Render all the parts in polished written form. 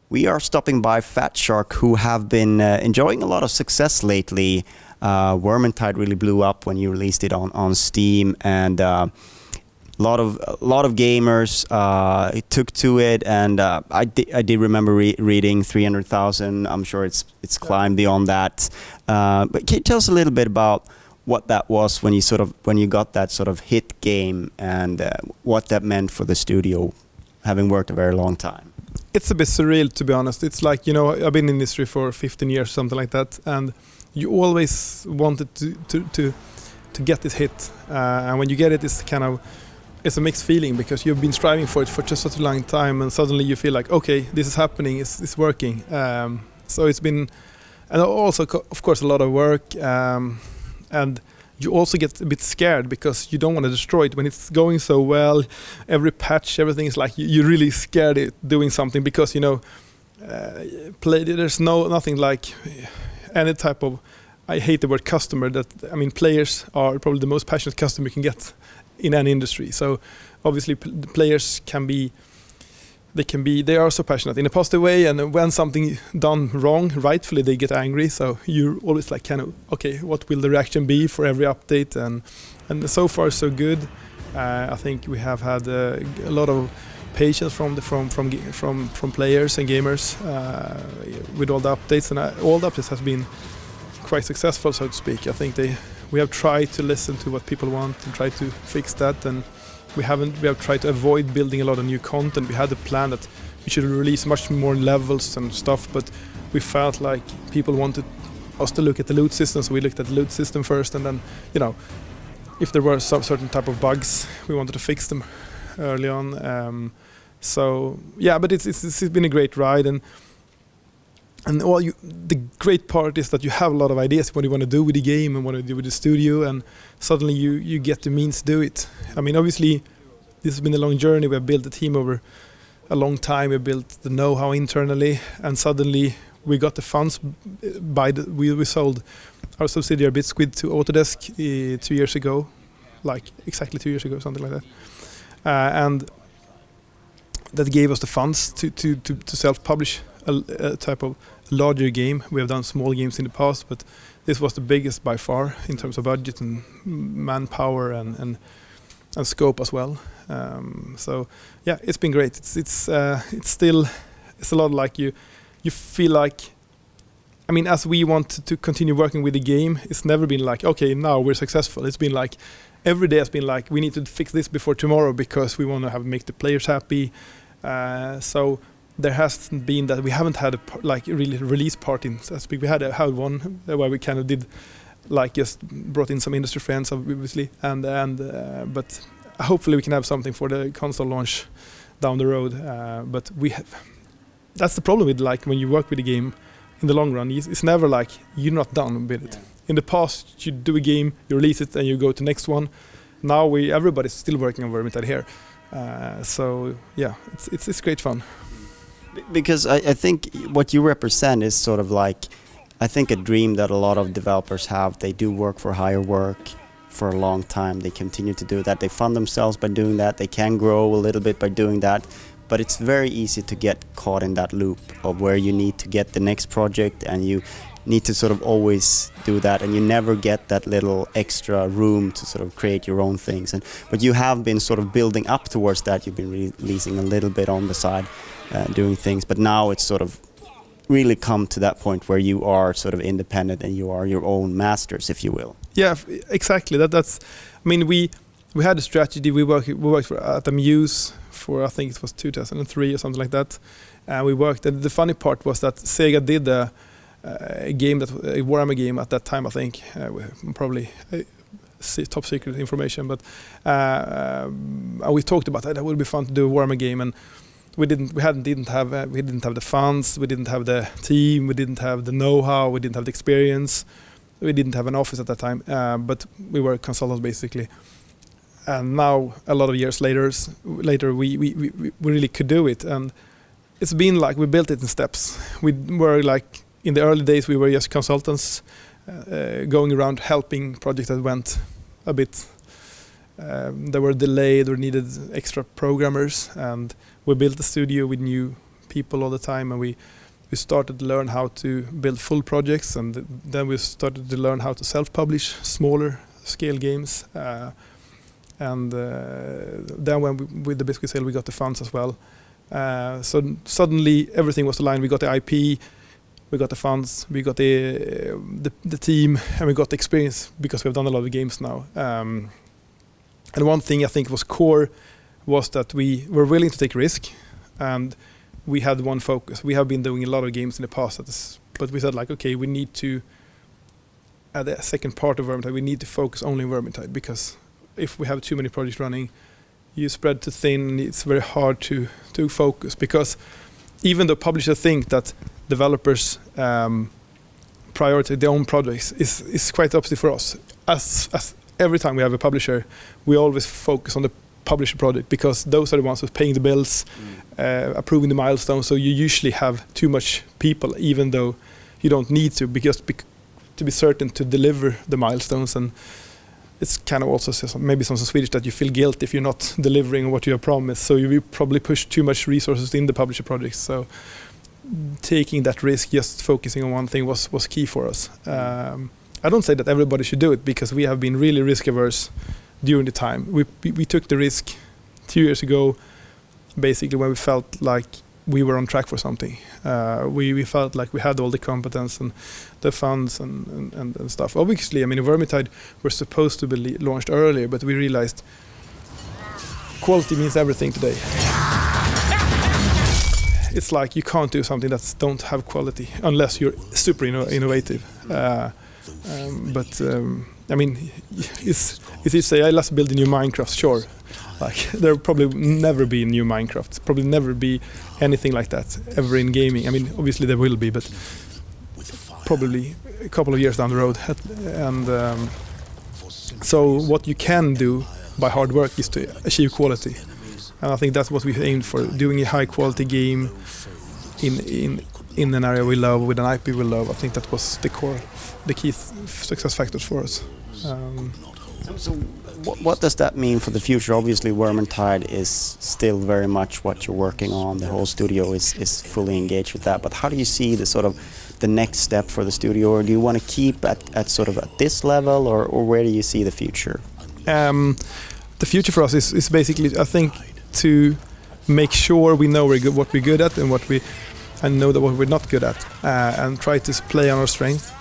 We are stopping by Fatshark, who have been enjoying a lot of success lately. Vermintide really blew up when you released it on Steam, and a lot of gamers took to it. And I did remember reading 300,000. I'm sure it's climbed beyond that. But can you tell us a little bit about what that was when you got that sort of hit game, and what that meant for the studio, having worked a very long time? It's a bit surreal, to be honest. It's like, I've been in the industry for 15 years, something like that, and you always wanted to get this hit, and when you get it, it's a mixed feeling, because you've been striving for it for just such a long time, and suddenly you feel like, okay, this is happening, it's working. So it's been, and also of course a lot of work, and you also get a bit scared because you don't want to destroy it when it's going so well. Every patch, everything is like you're really scared of doing something, because there's nothing like any type of, I hate the word customer, players are probably the most passionate customer you can get in any industry. So obviously players they are so passionate in a positive way, and when something done wrong, rightfully they get angry. So you're always like, okay, what will the reaction be for every update? And so far so good. I think we have had a lot of patience from players and gamers with all the updates, and all the updates has been quite successful, so to speak. I think we have tried to listen to what people want and try to fix that, and we have tried to avoid building a lot of new content. We had a plan that we should release much more levels and stuff, but we felt like people wanted us to look at the loot system, so we looked at the loot system first, and then if there were some certain type of bugs, we wanted to fix them early on. So yeah, but it's been a great ride, and the great part is that you have a lot of ideas what you want to do with the game and what you do with the studio, and suddenly you get the means to do it. I mean, obviously, this has been a long journey. We have built a team over a long time. We built the know-how internally, and suddenly we got the funds. We sold our subsidiary BitSquid to Autodesk 2 years ago, like exactly 2 years ago, something like that, and that gave us the funds to self-publish a type of larger game. We have done small games in the past, but this was the biggest by far in terms of budget and manpower and scope as well. So yeah, it's been great. It's a lot like you feel like, I mean, as we want to continue working with the game, it's never been like, okay, now we're successful. It's been like every day has been like, we need to fix this before tomorrow because we want to make the players happy. So there hasn't been that we haven't had a really release party. We had one where we kind of did just brought in some industry friends, obviously, and but hopefully we can have something for the console launch down the road. But that's the problem with when you work with a game in the long run. It's never like you're not done with it. Yeah. In the past, you do a game, you release it, and you go to next one. Now everybody's still working on Vermintide here. So yeah, it's great fun. Because I think what you represent is sort of like, I think a dream that a lot of developers have. They do work for higher work for a long time. They continue to do that. They fund themselves by doing that. They can grow a little bit by doing that. But it's very easy to get caught in that loop of where you need to get the next project, and you need to sort of always do that, and you never get that little extra room to sort of create your own things. But you have been sort of building up towards that. You've been releasing a little bit on the side, doing things, but now it's sort of really come to that point where you are sort of independent and you are your own masters, if you will. Yeah, exactly. That's. I mean, we had a strategy. We worked at Amuse for, I think it was 2003 or something like that, and we worked. And the funny part was that Sega did a game, a Warhammer game at that time. I think probably top secret information, but we talked about that. It would be fun to do a Warhammer game, and we didn't have the funds, we didn't have the team, we didn't have the know-how, we didn't have the experience, we didn't have an office at that time, but we were consultants basically. And now, a lot of years later, we really could do it. And it's been like we built it in steps. We were like, in the early days, we were just consultants going around helping projects that went a bit, they were delayed or needed extra programmers. And we built a studio with new people all the time, and we started to learn how to build full projects, and then we started to learn how to self-publish smaller scale games. And then when with the biscuit sale, we got the funds as well. So suddenly everything was aligned. We got the IP, we got the funds, we got the team, and we got the experience because we've done a lot of games now. And one thing I think was core was that we were willing to take risk, and we had one focus. We have been doing a lot of games in the past, but we said like, okay, we need to, at the second part of Vermintide, we need to focus only on Vermintide, because if we have too many projects running, you spread too thin, it's very hard to focus, because even though publishers think that developers prioritize their own projects, is quite opposite for us. As every time we have a publisher, we always focus on the publisher project, because those are the ones who's paying the bills, approving the milestones. So you usually have too much people, even though you don't need to, because to be certain to deliver the milestones. And it's kind of also maybe some Swedish that you feel guilt if you're not delivering what you have promised. So you will probably push too much resources in the publisher projects. So taking that risk, just focusing on one thing was key for us. I don't say that everybody should do it, because we have been really risk averse during the time. We took the risk 2 years ago, basically when we felt like we were on track for something. We felt like we had all the competence and the funds and stuff. Obviously, I mean, Vermintide were supposed to be launched earlier, but we realized quality means everything today. It's like you can't do something that don't have quality unless you're super innovative. I mean, it's easy to say, let's build a new Minecraft, sure. Like, there'll probably never be a new Minecraft. Probably never be anything like that ever in gaming. I mean, obviously there will be, but probably a couple of years down the road. And so what you can do by hard work is to achieve quality. And I think that's what we aimed for, doing a high quality game in an area we love, with an IP we love. I think that was the key success factors for us. So what does that mean for the future? Obviously, Vermintide is still very much what you're working on. The whole studio is fully engaged with that. But how do you see the next step for the studio? Or do you want to keep at sort of at this level, or where do you see the future? The future for us is basically, I think, to make sure we know what we're good at and know that what we're not good at, and try to play on our strength.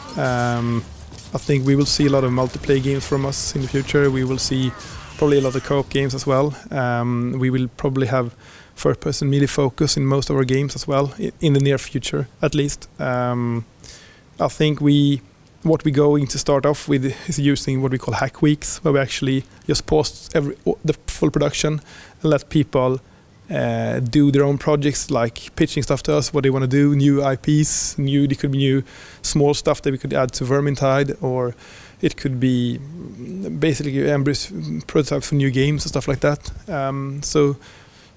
I think we will see a lot of multiplayer games from us in the future. We will see probably a lot of co-op games as well. We will probably have first-person melee focus in most of our games as well, in the near future at least. I think what we're going to start off with is using what we call hack weeks, where we actually just post the full production and let people do their own projects, like pitching stuff to us, what they want to do, new IPs, it could be new small stuff that we could add to Vermintide, or it could be basically embryos, prototypes for new games and stuff like that. So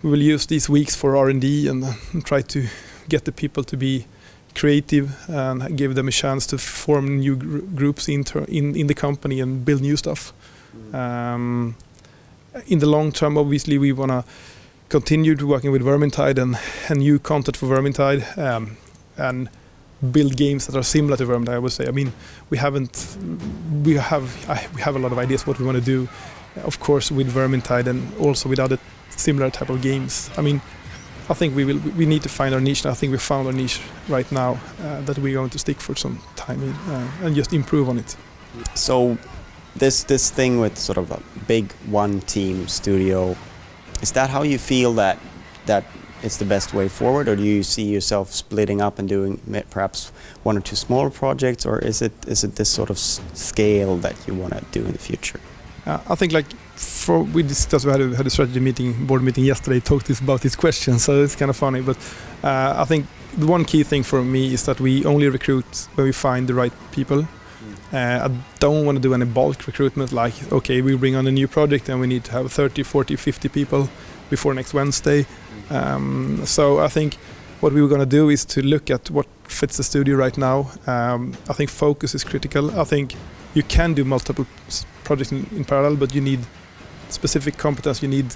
we will use these weeks for R&D and try to get the people to be creative and give them a chance to form new groups in the company and build new stuff. In the long term, obviously, we want to continue to working with Vermintide and new content for Vermintide, and build games that are similar to Vermintide, I would say. I mean, we have a lot of ideas what we want to do, of course, with Vermintide and also with other similar type of games. I mean, I think we need to find our niche, and I think we found our niche right now, that we're going to stick for some time in, and just improve on it. So this thing with sort of a big one team studio, is that how you feel that it's the best way forward, or do you see yourself splitting up and doing perhaps one or two smaller projects, or is it this sort of scale that you want to do in the future? I think like we discussed, we had a strategy board meeting yesterday, talked about these questions, so it's kind of funny. But I think the one key thing for me is that we only recruit when we find the right people. I don't want to do any bulk recruitment, like, okay, we bring on a new project and we need to have 30, 40, 50 people before next Wednesday. So I think what we were going to do is to look at what fits the studio right now. I think focus is critical. I think you can do multiple projects in parallel, but you need specific competence. You need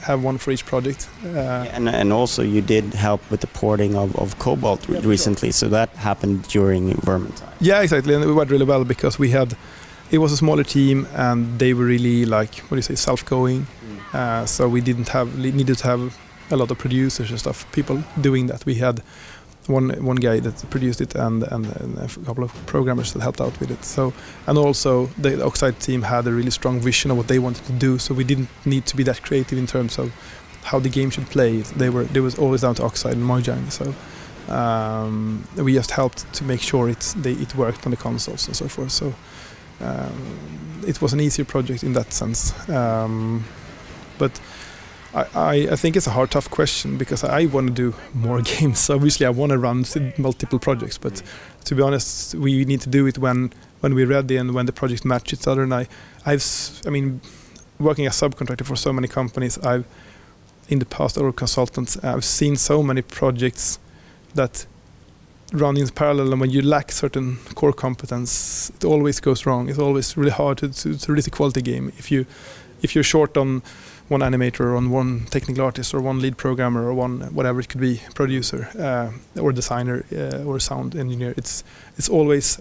have one for each project. And also you did help with the porting of Cobalt recently, so that happened during Vermintide. Yeah, exactly, and it went really well because it was a smaller team and they were really self-going. So we needed to have a lot of producers and stuff, people doing that. We had one guy that produced it and a couple of programmers that helped out with it. So, and also the Oxide team had a really strong vision of what they wanted to do, so we didn't need to be that creative in terms of how the game should play. They was always down to Oxide and Mojang, so we just helped to make sure it worked on the consoles and so forth. So it was an easier project in that sense. But I think it's a hard, tough question because I want to do more games. Obviously, I want to run multiple projects, but to be honest, we need to do it when we're ready and when the projects match each other. And I mean, working as subcontractor for so many companies, in the past, or consultants, I've seen so many projects that run in parallel, and when you lack certain core competence, it always goes wrong. It's always really hard to release a quality game if you're short on one animator, or on one technical artist, or one lead programmer, or one whatever it could be, producer, or designer, or sound engineer. It's always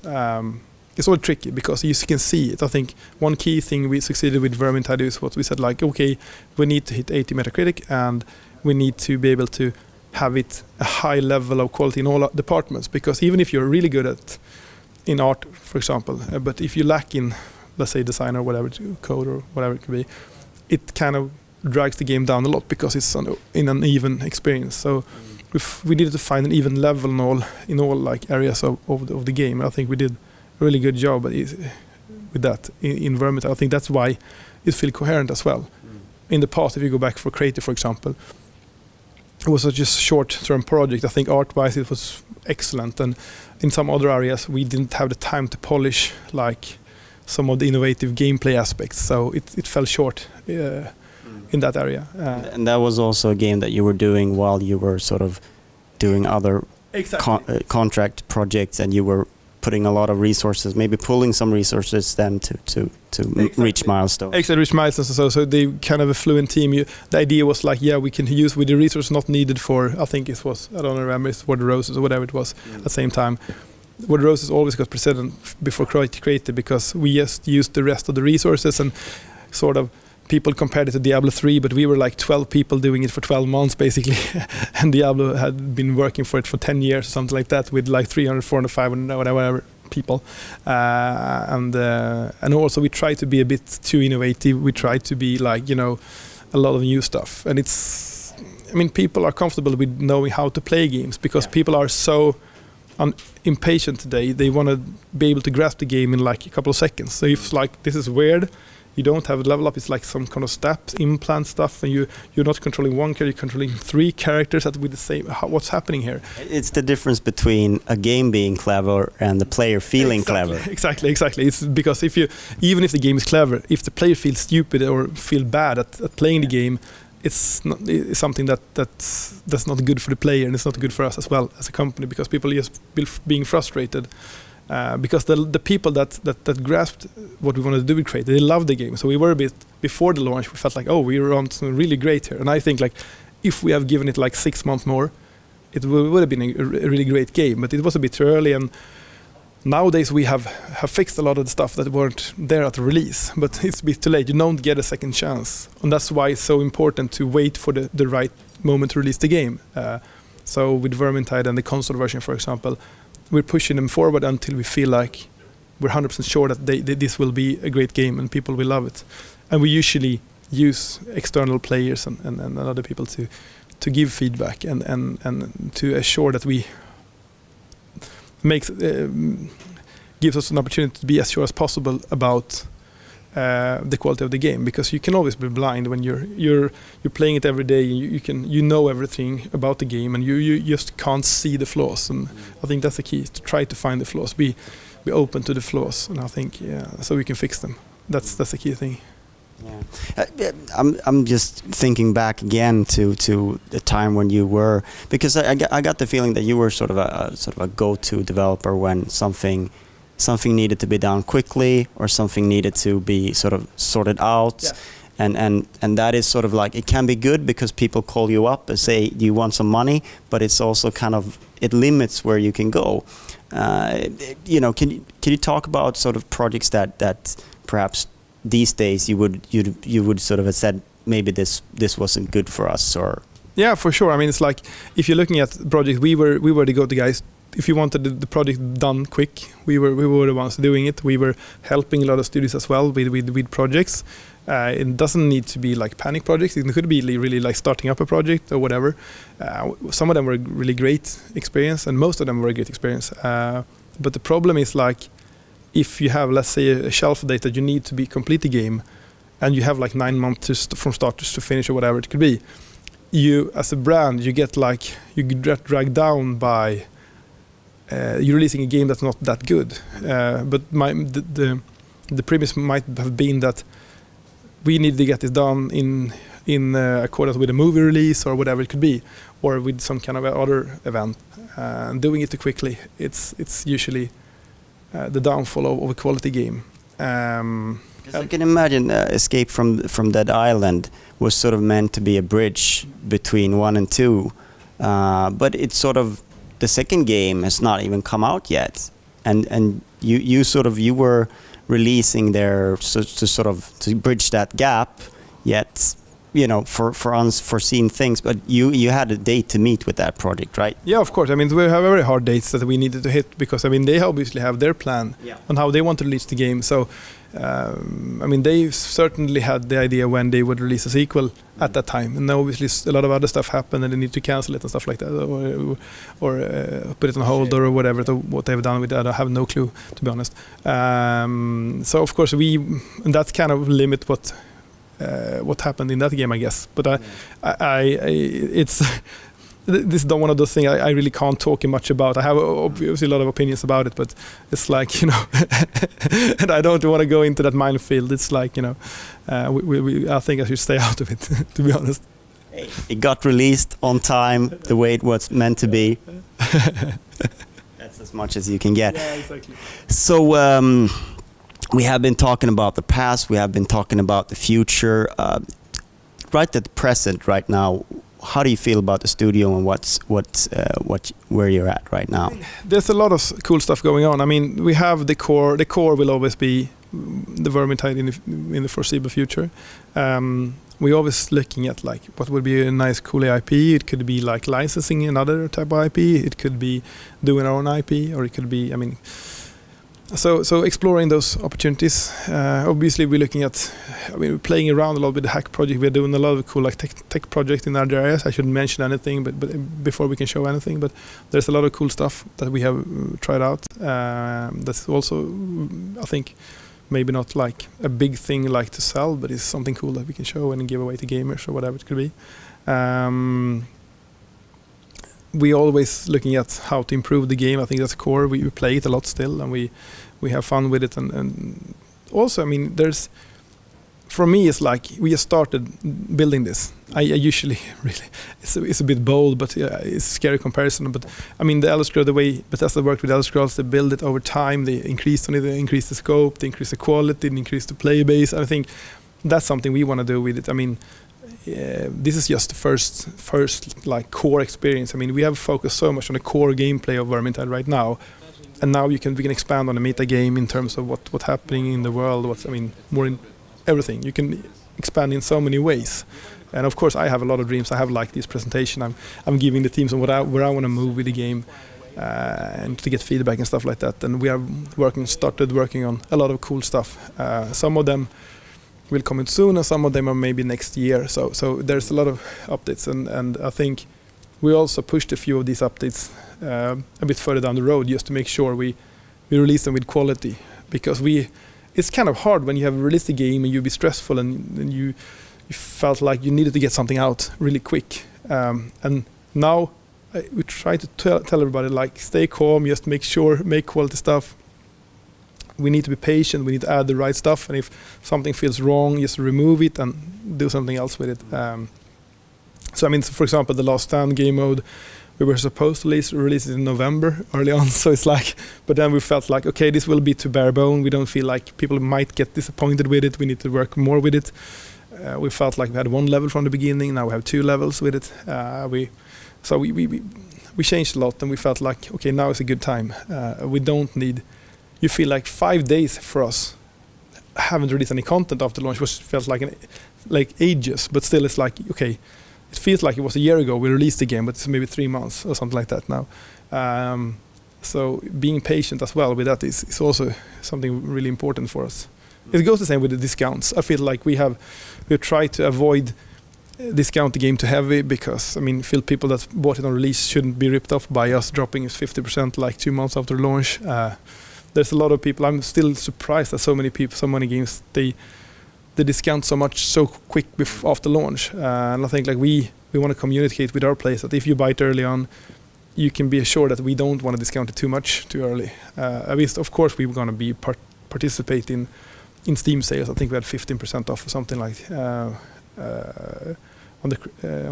tricky because you can see it. I think one key thing we succeeded with Vermintide is what we said, okay, we need to hit 80 Metacritic and we need to be able to have it a high level of quality in all departments, because even if you're really good in art, for example, but if you lack in, let's say, design or whatever, code or whatever it could be, it kind of drags the game down a lot because it's in an even experience. So we needed to find an even level in all areas of the game. I think we did a really good job with that in Vermintide. I think that's why it feels coherent as well. In the past, if you go back for Creative, for example, it was such a short-term project. I think art-wise it was excellent, and in some other areas we didn't have the time to polish some of the innovative gameplay aspects, so it fell short in that area. And that was also a game that you were doing while you were sort of doing other contract projects, and you were putting a lot of resources, maybe pulling some resources then to reach milestones. Exactly, reach milestones. So they kind of a fluent team. The idea was we can use with the resources not needed for, I think it was, I don't remember, it's Word Roses or whatever it was at the same time. Word Roses always got precedent before Creative because we just used the rest of the resources, and sort of people compared it to Diablo 3, but we were 12 people doing it for 12 months basically, and Diablo had been working for it for 10 years or something like that with 300, 400, 500, whatever people. And also we try to be a bit too innovative. We try to be a lot of new stuff. And people are comfortable with knowing how to play games because people are so impatient today. They want to be able to grasp the game in a couple of seconds. So if this is weird, you don't have a level up, it's some kind of steps, implant stuff, and you're not controlling one character, you're controlling 3 characters with the same, what's happening here? It's the difference between a game being clever and the player feeling clever. Exactly. It's because even if the game is clever, if the player feels stupid or feel bad at playing the game, it's something that's not good for the player, and it's not good for us as well as a company, because people are just being frustrated. Because the people that grasped what we wanted to do with Creative, they loved the game. So we were a bit, before the launch, we felt we were on something really great here. And I think if we have given it 6 months more, it would have been a really great game. But it was a bit too early, and nowadays we have fixed a lot of the stuff that weren't there at the release. But it's a bit too late. You don't get a second chance. And that's why it's so important to wait for the right moment to release the game. So with Vermintide and the console version, for example, we're pushing them forward until we feel we're 100% sure that this will be a great game and people will love it. And we usually use external players and other people to give feedback and to assure that we gives us an opportunity to be as sure as possible about the quality of the game, because you can always be blind when you're playing it every day. You know everything about the game, and you just can't see the flaws. And I think that's the key, to try to find the flaws, be open to the flaws, and I think so we can fix them. That's the key thing. Yeah. I'm just thinking back again to the time when you were, because I got the feeling that you were sort of a go-to developer when something needed to be done quickly, or something needed to be sort of sorted out. Yeah. And that is sort of like, it can be good because people call you up and say, do you want some money? But it's also kind of, it limits where you can go. Can you talk about sort of projects that perhaps these days you would sort of have said, maybe this wasn't good for us? Or yeah, for sure. I mean, it's like, if you're looking at projects, we were the go-to guys. If you wanted the project done quick, we were the ones doing it. We were helping a lot of studios as well with projects. It doesn't need to be like panic projects. It could be really like starting up a project or whatever. Some of them were really great experience, and most of them were a great experience. But the problem is, like, if you have, let's say, a shelf date that you need to be complete the game, and you have like 9 months from start to finish or whatever it could be, you as a brand, you get dragged down by you're releasing a game that's not that good. But the premise might have been that we need to get this done in accordance with a movie release or whatever it could be, or with some kind of other event. Doing it too quickly, it's usually the downfall of a quality game. I can imagine Escape from Dead Island was sort of meant to be a bridge between 1 and 2, but it's sort of, the second game has not even come out yet, and you were releasing there to bridge that gap, yet for unforeseen things, but you had a date to meet with that project, right? Yeah, of course. I mean, we have very hard dates that we needed to hit, because I mean, they obviously have their plan on how they want to release the game. So I mean, they certainly had the idea when they would release a sequel at that time, and obviously a lot of other stuff happened and they need to cancel it and stuff like that, or put it on hold or whatever. What they've done with that, I have no clue, to be honest. So of course and that's kind of limit what happened in that game, I guess. But it's this is one of those things I really can't talk much about. I have obviously a lot of opinions about it, but it's like, and I don't want to go into that minefield. It's like, I think I should stay out of it, to be honest. It got released on time, the way it was meant to be. That's as much as you can get. Yeah, exactly. So we have been talking about the past, we have been talking about the future. Right at the present, right now, how do you feel about the studio and where you're at right now? There's a lot of cool stuff going on. I mean, we have the core. The core will always be the Vermintide in the foreseeable future. We're always looking at like what would be a nice, cool IP. It could be like licensing another type of IP. It could be doing our own IP, or it could be, I mean, so exploring those opportunities. Obviously, we're looking at, we're playing around a lot with the hack project. We're doing a lot of cool like tech projects in other areas. I shouldn't mention anything, but before we can show anything. But there's a lot of cool stuff that we have tried out. That's also, I think, maybe not like a big thing like to sell, but it's something cool that we can show and give away to gamers or whatever it could be. We're always looking at how to improve the game. I think that's core. We play it a lot still, and we have fun with it. And also, I mean, for me, it's like we just started building this. I usually really, it's a bit bold, but it's a scary comparison. But I mean, the Elder Scrolls, the way Bethesda worked with Elder Scrolls, they build it over time. They increase the scope, they increase the quality, they increase the player base. I think that's something we want to do with it. I mean, this is just the first like core experience. I mean, we have focused so much on the core gameplay of Vermintide right now, and now we can expand on the meta game in terms of what's happening in the world. More in everything. You can expand in so many ways. And of course, I have a lot of dreams. I have like this presentation. I'm giving the teams on where I want to move with the game, and to get feedback and stuff like that. And we have started working on a lot of cool stuff. Some of them will come in soon, and some of them are maybe next year. So there's a lot of updates, and I think we also pushed a few of these updates a bit further down the road, just to make sure we release them with quality, because it's kind of hard when you have released a game and you be stressful and you felt like you needed to get something out really quick. And now we try to tell everybody, like, stay calm, just make quality stuff. We need to be patient, we need to add the right stuff, and if something feels wrong, just remove it and do something else with it. So I mean, for example, the Last Stand game mode, we were supposed to release it in November early on, so it's like, but then we felt like, okay, this will be too bare bone, we don't feel like people might get disappointed with it, we need to work more with it. We felt like we had 1 level from the beginning, now we have 2 levels with it. We changed a lot, and we felt like, okay, now is a good time. We don't need, you feel like 5 days for us, haven't released any content after launch, which felt like ages, but still it's like, okay, it feels like it was a year ago we released the game, but it's maybe 3 months or something like that now. So being patient as well with that is also something really important for us. It goes the same with the discounts. I feel like we've tried to avoid discount the game too heavy, because I mean, feel people that bought it on release shouldn't be ripped off by us dropping it 50% like 2 months after launch. There's a lot of people. I'm still surprised that so many games they discount so much so quick after launch. And I think like we want to communicate with our players that if you buy it early on, you can be assured that we don't want to discount it too much too early. At least, of course, we're going to be participate in Steam sales. I think we had 15% off or something like on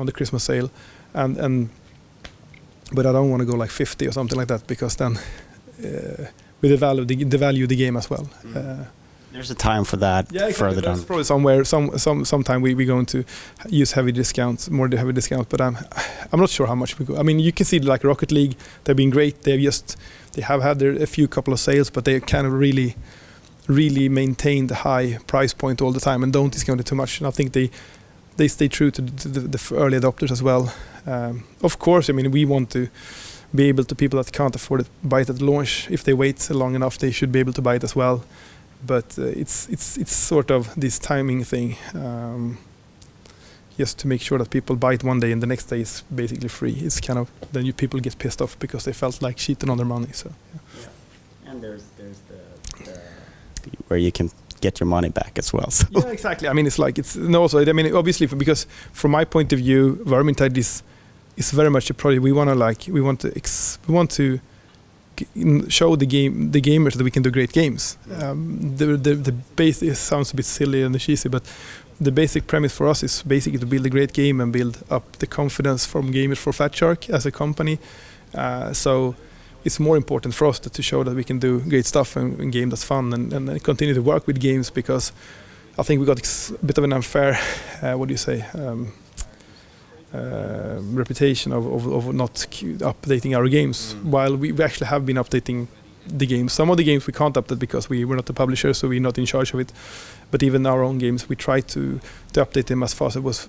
the Christmas sale, but I don't want to go like 50 or something like that, because then we devalue the game as well. There's a time for that. Yeah, exactly. Further down. There's probably sometime we're going to use heavy discounts, but I'm not sure how much we go. I mean, you can see like Rocket League, they've been great. They have had a couple of sales, but they kind of really maintain the high price point all the time and don't discount it too much. And I think they stay true to the early adopters as well. Of course, I mean, we want to be able to people that can't afford it buy it at launch. If they wait long enough, they should be able to buy it as well. But it's sort of this timing thing, just to make sure that people buy it one day and the next day is basically free. It's kind of, then people get pissed off because they felt like cheating on their money. So yeah. And there's the where you can get your money back as well. So. Yeah, exactly. I mean, I mean, obviously, because from my point of view, Vermintide is very much a project. We want to show the gamers that we can do great games. The base sounds a bit silly and cheesy, but the basic premise for us is basically to build a great game and build up the confidence from gamers for Fatshark as a company. So it's more important for us to show that we can do great stuff and game that's fun and continue to work with games, because I think we got a bit of an unfair, reputation of not updating our games, while we actually have been updating the games. Some of the games we can't update because we were not the publisher, so we're not in charge of it. But even our own games, we try to update them as fast as it was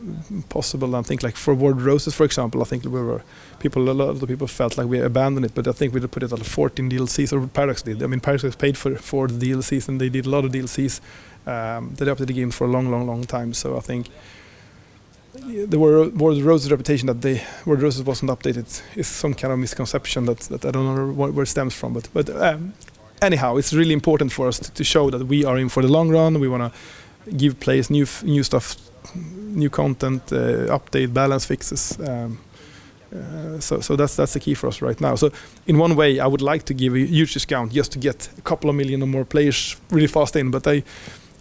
possible. And I think like for World Roses, for example, I think a lot of the people felt like we abandoned it, but I think we put it on 14 DLCs, or Paradox did. I mean, Paradox paid for the DLCs, and they did a lot of DLCs. They updated the game for a long time. So I think the World Roses reputation that the World Roses wasn't updated is some kind of misconception that I don't know where it stems from. But anyhow, it's really important for us to show that we are in for the long run. We want to give players new stuff, new content, update, balance fixes. So that's the key for us right now. So in one way, I would like to give a huge discount just to get a couple of million or more players really fast in. But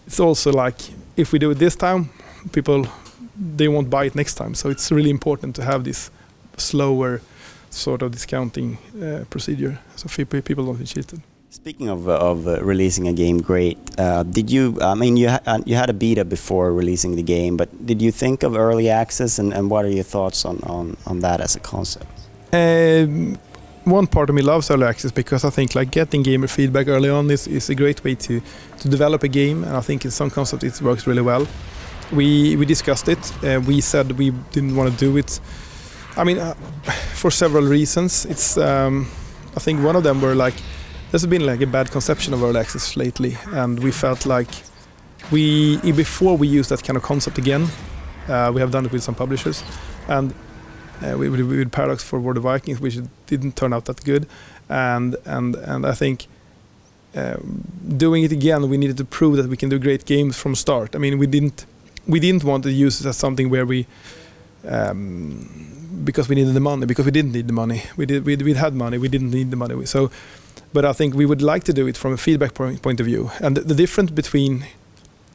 it's also like, if we do it this time, they won't buy it next time. So it's really important to have this slower sort of discounting procedure, so people don't be cheated. Speaking of releasing a game, great. Did you? I mean, you had a beta before releasing the game, but did you think of early access, and what are your thoughts on that as a concept? One part of me loves early access because I think like getting gamer feedback early on is a great way to develop a game, and I think in some concepts it works really well. We discussed it. We said we didn't want to do it. I mean, for several reasons. It's I think one of them were like, there's been like a bad conception of early access lately, and we felt like before we use that kind of concept again, we have done it with some publishers, and we with Paradox for World of Vikings, which didn't turn out that good, and I think doing it again, we needed to prove that we can do great games from start. I mean, we didn't want to use it as something where we because we needed the money, because we didn't need the money. We had money, we didn't need the money. So, but I think we would like to do it from a feedback point of view. And the difference between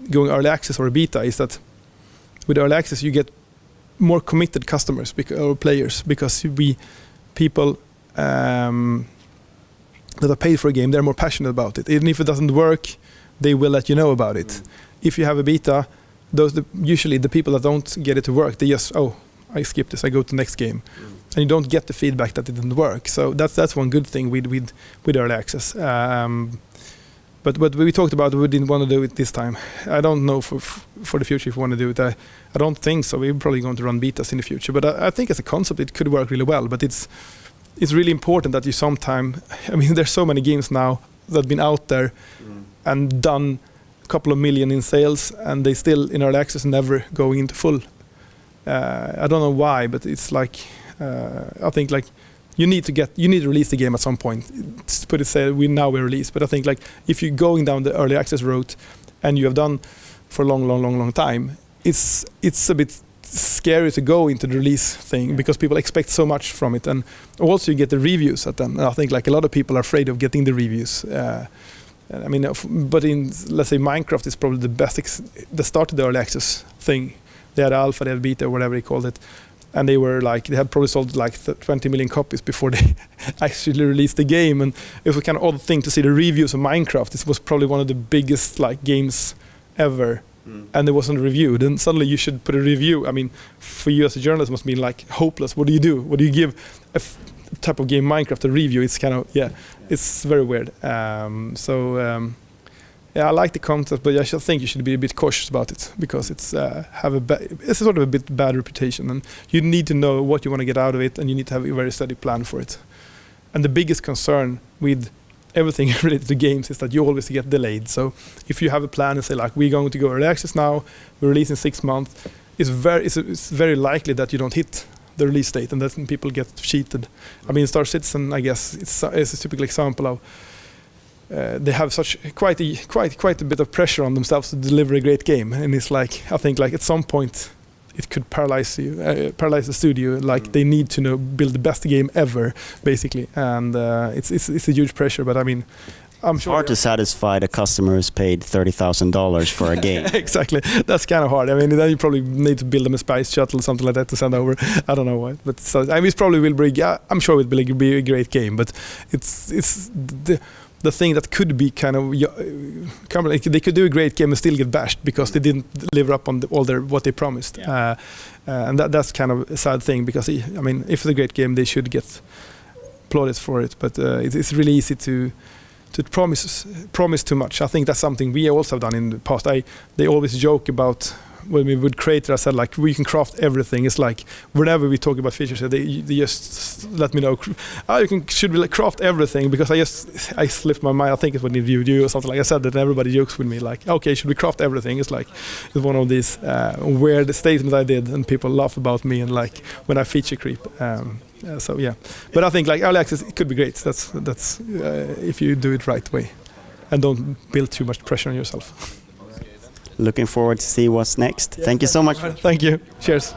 going early access or a beta is that with early access you get more committed customers or players, because people that are paid for a game, they're more passionate about it. Even if it doesn't work, they will let you know about it. If you have a beta, usually the people that don't get it to work, they just, I skip this, I go to the next game. And you don't get the feedback that it didn't work. So that's one good thing with early access. But we talked about we didn't want to do it this time. I don't know for the future if we want to do it. I don't think so. We're probably going to run betas in the future. But I think as a concept it could work really well. But it's really important that you sometime... I mean, there's so many games now that have been out there and done a couple of million in sales, and they still in early access never going into full. I don't know why, but it's like... I think like you need to release the game at some point. To put it said, we're released. But I think like if you're going down the early access route and you have done for a long time, it's a bit scary to go into the release thing because people expect so much from it, and also you get the reviews at them. And I think like a lot of people are afraid of getting the reviews. I mean, but in let's say Minecraft is probably the best. They started the early access thing. They had alpha, they had beta, or whatever they called it. And they had probably sold like 20 million copies before they actually released the game. And it was a kind of odd thing to see the reviews of Minecraft. This was probably one of the biggest like games ever, and there wasn't a review. Then suddenly you should put a review. I mean, for you as a journalist, it must be like hopeless. What do you do? What do you give a type of game Minecraft a review? It's kind of it's very weird. I like the concept, but I just think you should be a bit cautious about it because it's it's sort of a bit bad reputation, and you need to know what you want to get out of it, and you need to have a very steady plan for it. And the biggest concern with everything related to games is that you always get delayed. So if you have a plan and say like we're going to go early access now, we release in 6 months, it's very likely that you don't hit the release date, and then people get cheated. I mean, Star Citizen, I guess, it's a typical example of. They have quite a bit of pressure on themselves to deliver a great game, and it's like I think like at some point it could paralyze the studio. Like they need to build the best game ever, basically, and it's a huge pressure. But I mean, I'm sure hard to satisfy the customer who's paid $30,000 for a game. Exactly, that's kind of hard. I mean, then you probably need to build them a space shuttle or something like that to send over. I don't know why, but I mean, it probably will bring. I'm sure it will be a great game, but it's the thing that could be kind of they could do a great game and still get bashed because they didn't live up on what they promised, and that's kind of a sad thing because I mean if it's a great game they should get applauded for it, but it's really easy to promise too much. I think that's something we also have done in the past. They always joke about when we would create it. I said like we can craft everything. It's like whenever we talk about features, they just let me know. Should we craft everything? Because I slipped my mind. I think it was in you or something like I said that. And everybody jokes with me like, okay, should we craft everything? It's one of these weird statements I did, and people laugh about me and like when I feature creep. But I think like early access it could be great. That's if you do it right way, and don't build too much pressure on yourself. Looking forward to see what's next. Thank you so much. Thank you. Cheers.